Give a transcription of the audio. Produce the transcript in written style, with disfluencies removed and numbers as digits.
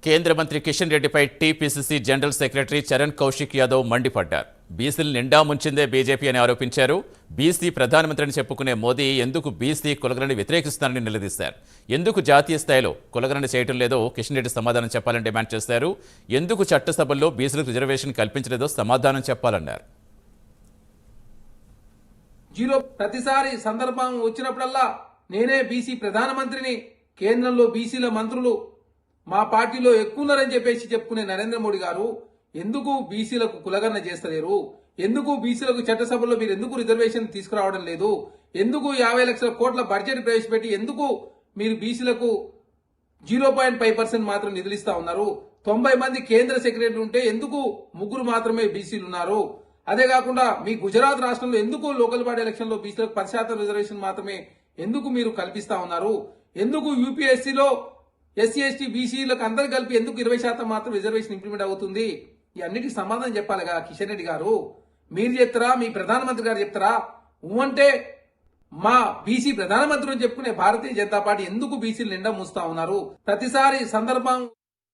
కేంద్ర మంత్రి కిషన్ రెడ్డిపై TPCC general secretary Charan Kaushik Yadav మండిపడ్డారు. బీసీలు నిండా ముంచిందే బీజేపీ అని ఆరోపించారు. బీసీ ప్రధానమంత్రిని చెప్పుకునే మోదీ ఎందుకు బీసీ కులగణని వ్యతిరేకిస్తున్నారని నిలదీశారు. ఎందుకు జాతీయ స్థాయిలో కులగణన చేయటం లేదో కిషన్ రెడ్డి సమాధానం చెప్పాలని డిమాండ్ చేశారు. ఎందుకు చట్టసభల్లో బీసీలకు రిజర్వేషన్ కల్పించలేదో సమాధానం చెప్పాలన్నారు. ప్రతిసారి సందర్భం వచ్చినప్పుడల్లా నేనే బీసీ ప్రధానమంత్రిని, కేంద్రంలో బీసీల మంత్రులు మా పార్టీలో ఎక్కువ ఉన్నారని చెప్పేసి చెప్పుకునే నరేంద్ర మోడీ గారు ఎందుకు బీసీలకు కులగణన చేస్తలేరు? ఎందుకు బీసీలకు చట్టసభలో మీరు ఎందుకు రిజర్వేషన్ తీసుకురావడం లేదు? ఎందుకు 50 లక్షల కోట్ల బడ్జెట్ ప్రవేశపెట్టి ఎందుకు మీరు బీసీలకు 0.5% మాత్రం నిధులు ఇస్తా ఉన్నారు? 90 మంది కేంద్ర సెక్రటరీలు ఉంటే ఎందుకు 3 మాత్రమే బీసీలు ఉన్నారు? అదే కాకుండా మీ గుజరాత్ రాష్ట్రంలో ఎందుకు లోకల్ బాడీ ఎలక్షన్ లో బీసీలకు 10% రిజర్వేషన్ మాత్రమే ఎందుకు మీరు కల్పిస్తా ఉన్నారు? ఎందుకు యూపీఎస్సీలో ఎస్సీ ఎస్టీ బీసీలకు అందరు కలిపి ఎందుకు 20% మాత్రం రిజర్వేషన్ ఇంప్లిమెంట్ అవుతుంది? ఈ అన్నిటికీ సమాధానం చెప్పాలి కదా కిషన్ రెడ్డి గారు. మీరు చెప్తారా, మీ ప్రధానమంత్రి గారు చెప్తారా? అంటే మా బీసీ ప్రధానమంత్రి అని చెప్పుకునే భారతీయ జనతా పార్టీ ఎందుకు బీసీలు నిండా మూస్తా ఉన్నారు? ప్రతిసారి సందర్భం